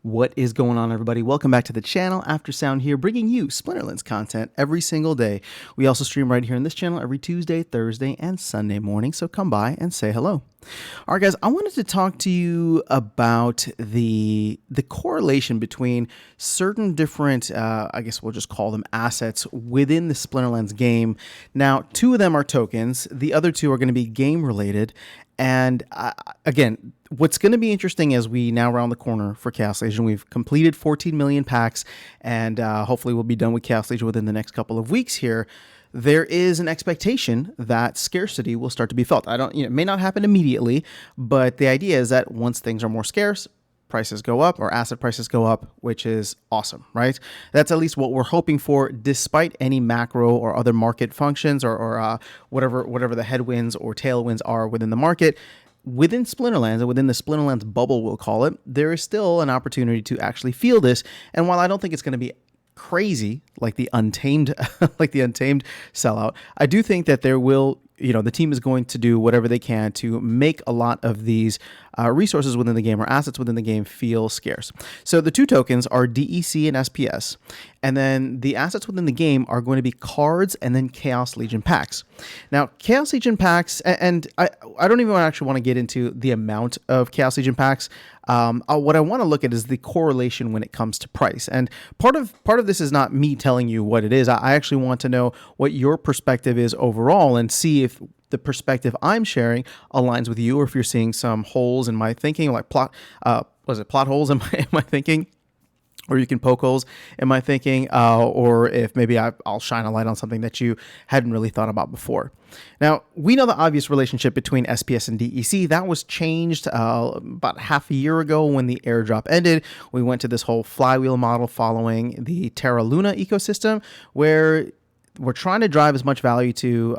What is going on, everybody? Welcome back to the channel. Aftersound here, bringing you Splinterlands content every single day. We also stream right here on this channel every Tuesday, Thursday, and Sunday morning, so come by and say hello. All right, guys, I wanted to talk to you about the correlation between certain different, I guess we'll just call them assets within the Splinterlands game. Now, two of them are tokens. The other two are going to be game-related. And again, what's going to be interesting as we now round the corner for Chaos Legion, we've completed 14 million packs, and hopefully we'll be done with Chaos Legion within the next couple of weeks here. There is an expectation that scarcity will start to be felt. It may not happen immediately, but the idea is that once things are more scarce, prices go up, or asset prices go up, which is awesome, right? That's at least what we're hoping for, despite any macro or other market functions or whatever the headwinds or tailwinds are within the market. Within Splinterlands, and within the Splinterlands bubble, we'll call it, there is still an opportunity to actually feel this. And while I don't think it's going to be crazy like the Untamed sellout, I do think that there will, the team is going to do whatever they can to make a lot of these resources within the game or assets within the game feel scarce. So the two tokens are DEC and SPS, and then the assets within the game are going to be cards and then Chaos Legion packs. Now, Chaos Legion packs, and I don't even actually want to get into the amount of Chaos Legion packs. What I want to look at is the correlation when it comes to price. And part of this is not me telling you what it is. I actually want to know what your perspective is overall and see if the perspective I'm sharing aligns with you, or if you're seeing some holes in my thinking, like plot holes in my thinking, or you can poke holes in my thinking, or if maybe I'll shine a light on something that you hadn't really thought about before. Now, we know the obvious relationship between SPS and DEC. That was changed about half a year ago when the airdrop ended. We went to this whole flywheel model following the Terra Luna ecosystem, where we're trying to drive as much value to,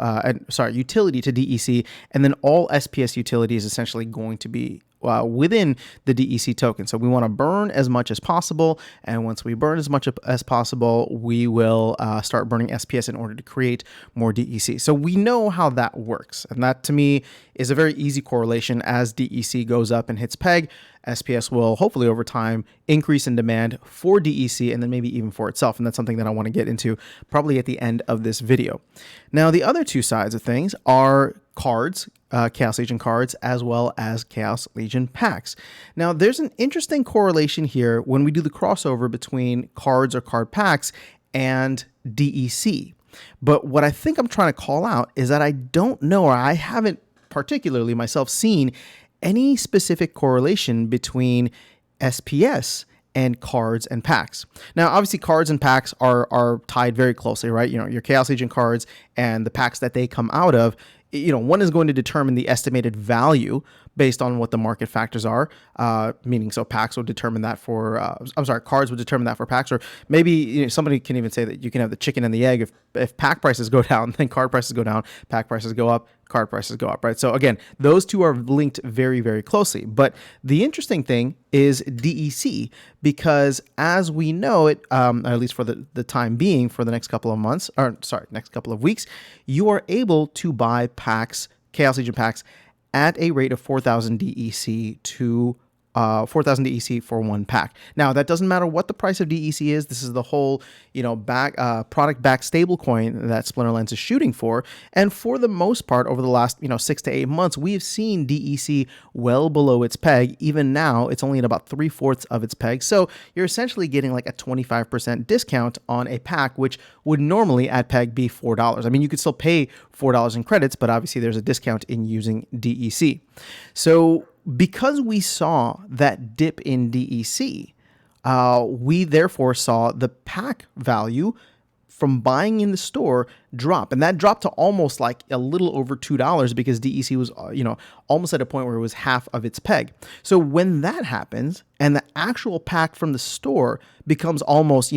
utility to DEC, and then all SPS utility is essentially going to be within the DEC token. So we want to burn as much as possible, and once we burn as much as possible, we will start burning SPS in order to create more DEC. So we know how that works, and that to me is a very easy correlation. As DEC goes up and hits peg, SPS will hopefully over time increase in demand for DEC and then maybe even for itself. And that's something that I want to get into probably at the end of this video. Now, the other two sides of things are cards, Chaos Legion cards, as well as Chaos Legion packs. Now, there's an interesting correlation here when we do the crossover between cards or card packs and DEC. But what I think I'm trying to call out is that I don't know, or I haven't particularly myself seen any specific correlation between SPS and cards and packs. Now, obviously, cards and packs are tied very closely, right? Your Chaos Legion cards and the packs that they come out of, one is going to determine the estimated value based on what the market factors are, meaning so packs will determine that for, cards will determine that for packs, or maybe somebody can even say that you can have the chicken and the egg. If pack prices go down, then card prices go down, pack prices go up, card prices go up, right? So again, those two are linked very, very closely. But the interesting thing is DEC, because as we know it, at least for the time being, for the next couple of months, next couple of weeks, you are able to buy packs, Chaos Legion packs, at a rate of 4,000 DEC to 4,000 DEC for one pack. Now, that doesn't matter what the price of DEC is. This is the whole, product-backed stablecoin that Splinterlands is shooting for. And for the most part, over the last, 6 to 8 months, we have seen DEC well below its peg. Even now, it's only at about 3/4 of its peg. So you're essentially getting like a 25% discount on a pack, which would normally at peg be $4. I mean, you could still pay $4 in credits, but obviously there's a discount in using DEC. So because we saw that dip in DEC, we therefore saw the pack value from buying in the store drop. And that dropped to almost like a little over $2 because DEC was, almost at a point where it was half of its peg. So when that happens and the actual pack from the store becomes almost,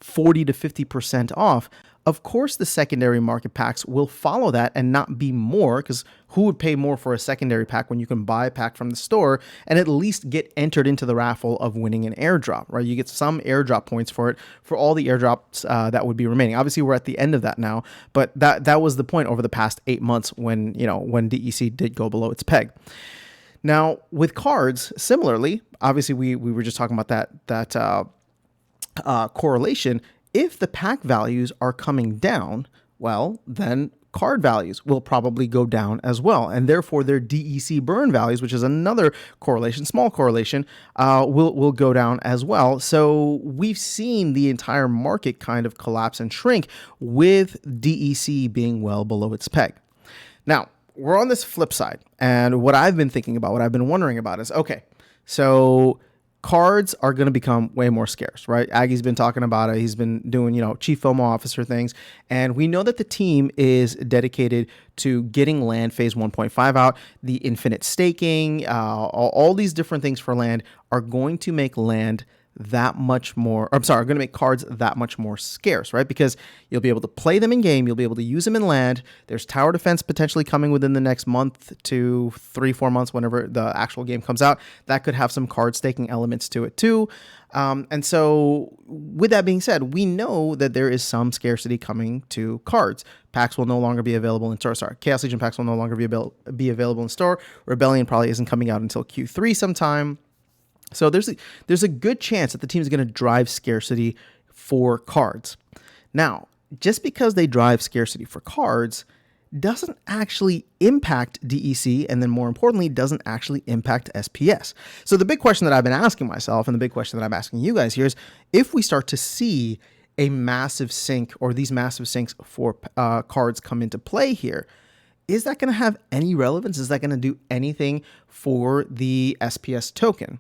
40 to 50% off, of course, the secondary market packs will follow that and not be more, because who would pay more for a secondary pack when you can buy a pack from the store and at least get entered into the raffle of winning an airdrop, right? You get some airdrop points for it, for all the airdrops that would be remaining. Obviously, we're at the end of that now, but that was the point over the past 8 months when DEC did go below its peg. Now, with cards, similarly, obviously we were just talking about that correlation. If the pack values are coming down, well, then card values will probably go down as well, and therefore their DEC burn values, which is another correlation, small correlation, will go down as well. So we've seen the entire market kind of collapse and shrink with DEC being well below its peg. Now, we're on this flip side, and what I've been thinking about, what I've been wondering about is, okay, so cards are going to become way more scarce, right? Aggie's been talking about it. He's been doing, chief FOMO officer things. And we know that the team is dedicated to getting land phase 1.5 out. The infinite staking, all these different things for land are going to make land that much more, I'm sorry, are going to make cards that much more scarce, right? Because you'll be able to play them in game, you'll be able to use them in land. There's tower defense potentially coming within the next month to 3-4 months, whenever the actual game comes out. That could have some card staking elements to it too. And so with that being said, we know that there is some scarcity coming to cards. Packs will no longer be available in store. Sorry, Chaos Legion packs will no longer be available in store. Rebellion probably isn't coming out until Q3 sometime. So there's a good chance that the team is going to drive scarcity for cards. Now, just because they drive scarcity for cards doesn't actually impact DEC, and then more importantly, doesn't actually impact SPS. So the big question that I've been asking myself, and the big question that I'm asking you guys here, is if we start to see a massive sink, or these massive sinks for cards come into play here, is that going to have any relevance? Is that going to do anything for the SPS token?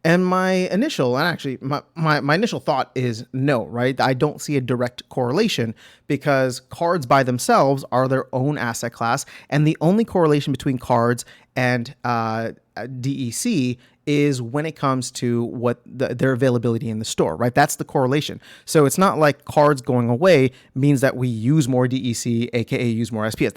And my initial thought is no, right? I don't see a direct correlation, because cards by themselves are their own asset class, and the only correlation between cards and DEC is when it comes to what their availability in the store, right? That's the correlation. So it's not like cards going away means that we use more DEC, aka use more SPS.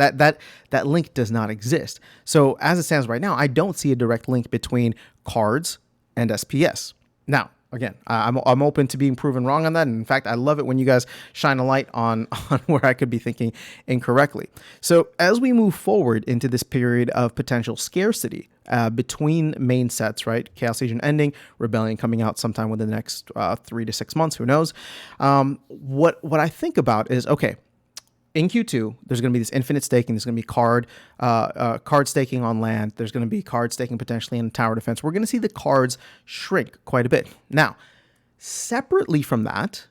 That link does not exist. So as it stands right now, I don't see a direct link between cards and SPS. Now, again, I'm open to being proven wrong on that. And in fact, I love it when you guys shine a light on where I could be thinking incorrectly. So as we move forward into this period of potential scarcity between main sets, right? Chaos Legion ending, Rebellion coming out sometime within the next 3 to 6 months, who knows? What I think about is, okay, in Q2, there's going to be this infinite staking. There's going to be card staking on land. There's going to be card staking potentially in tower defense. We're going to see the cards shrink quite a bit. Now, separately from that,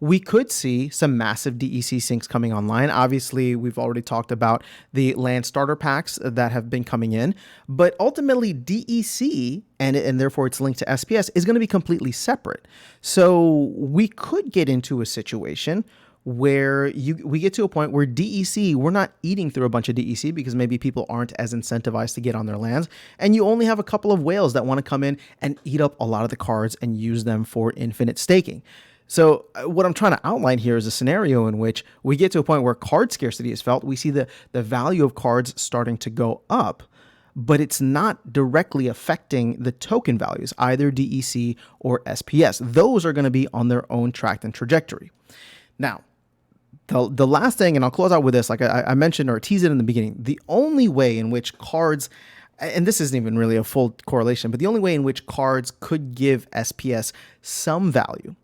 we could see some massive DEC sinks coming online. Obviously, we've already talked about the land starter packs that have been coming in, but ultimately DEC, and therefore it's linked to SPS, is going to be completely separate. So we could get into a situation where we get to a point where DEC, we're not eating through a bunch of DEC because maybe people aren't as incentivized to get on their lands, and you only have a couple of whales that want to come in and eat up a lot of the cards and use them for infinite staking. So what I'm trying to outline here is a scenario in which we get to a point where card scarcity is felt. We see the value of cards starting to go up, but it's not directly affecting the token values, either DEC or SPS. Those are going to be on their own track and trajectory. Now, the last thing, and I'll close out with this, like I mentioned or teased it in the beginning, the only way in which cards, and this isn't even really a full correlation, but the only way in which cards could give SPS some value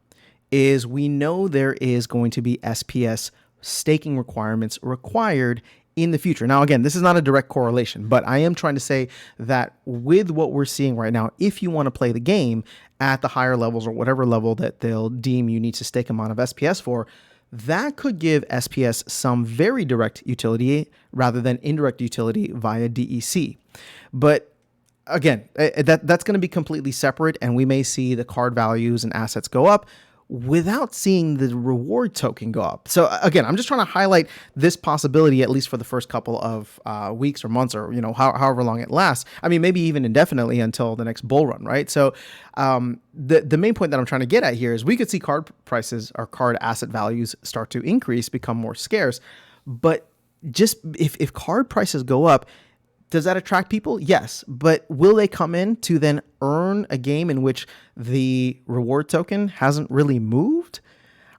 is we know there is going to be SPS staking requirements required in the future. Now, again, this is not a direct correlation, but I am trying to say that with what we're seeing right now, if you want to play the game at the higher levels or whatever level that they'll deem you need to stake amount of SPS for, that could give SPS some very direct utility rather than indirect utility via DEC. But again, that's going to be completely separate, and we may see the card values and assets go up without seeing the reward token go up. So again, I'm just trying to highlight this possibility, at least for the first couple of weeks or months, or however long it lasts. I mean, maybe even indefinitely until the next bull run, right? So the main point that I'm trying to get at here is we could see card prices or card asset values start to increase, become more scarce. But just if card prices go up, does that attract people? Yes. But will they come in to then earn a game in which the reward token hasn't really moved?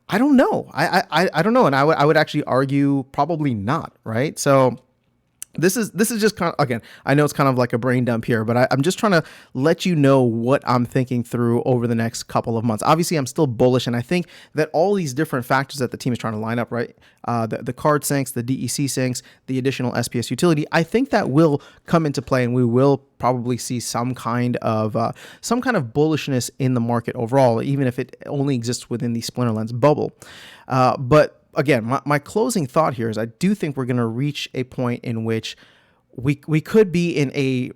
I don't know. I don't know. And I would actually argue probably not, right? So This is just kind of, again, I know it's kind of like a brain dump here, but I'm just trying to let you know what I'm thinking through over the next couple of months. Obviously, I'm still bullish, and I think that all these different factors that the team is trying to line up, right? The card syncs, the DEC syncs, the additional SPS utility, I think that will come into play, and we will probably see some kind of bullishness in the market overall, even if it only exists within the Splinterlands bubble. But again, my closing thought here is I do think we're going to reach a point in which we could be in a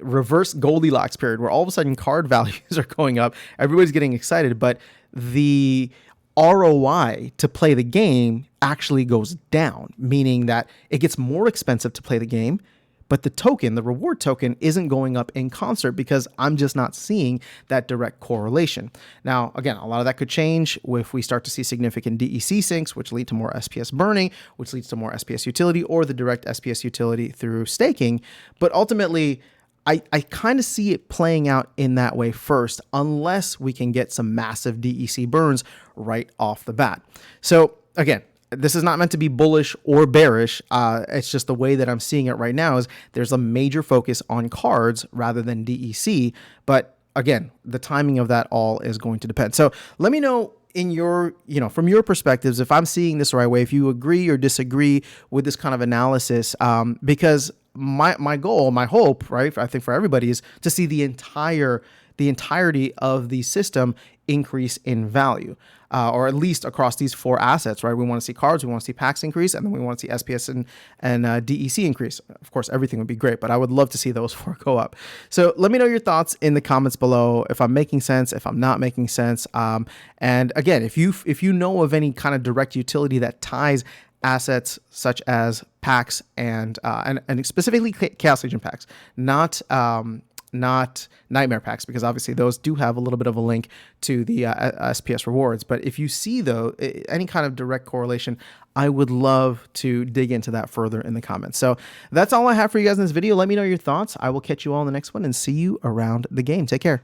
reverse Goldilocks period where all of a sudden card values are going up, everybody's getting excited, but the ROI to play the game actually goes down, meaning that it gets more expensive to play the game, but the reward token, isn't going up in concert because I'm just not seeing that direct correlation. Now, again, a lot of that could change if we start to see significant DEC syncs, which lead to more SPS burning, which leads to more SPS utility, or the direct SPS utility through staking. But ultimately, I kind of see it playing out in that way first, unless we can get some massive DEC burns right off the bat. So again, this is not meant to be bullish or bearish. It's just the way that I'm seeing it right now is there's a major focus on cards rather than DEC. But again, the timing of that all is going to depend. So let me know in your, from your perspectives, if I'm seeing this the right way, if you agree or disagree with this kind of analysis, because my goal, my hope, right, I think for everybody is to see the entirety of the system increase in value, or at least across these four assets, right? We want to see cards, we want to see packs increase, and then we want to see SPS and DEC increase. Of course, everything would be great, but I would love to see those four go up. So let me know your thoughts in the comments below, if I'm making sense, if I'm not making sense. And again, if you know of any kind of direct utility that ties assets such as packs and specifically Chaos Legion packs, not Nightmare packs, because obviously those do have a little bit of a link to the SPS rewards. But if you see, though, any kind of direct correlation, I would love to dig into that further in the comments. So that's all I have for you guys in this video. Let me know your thoughts. I will catch you all in the next one and see you around the game. Take care.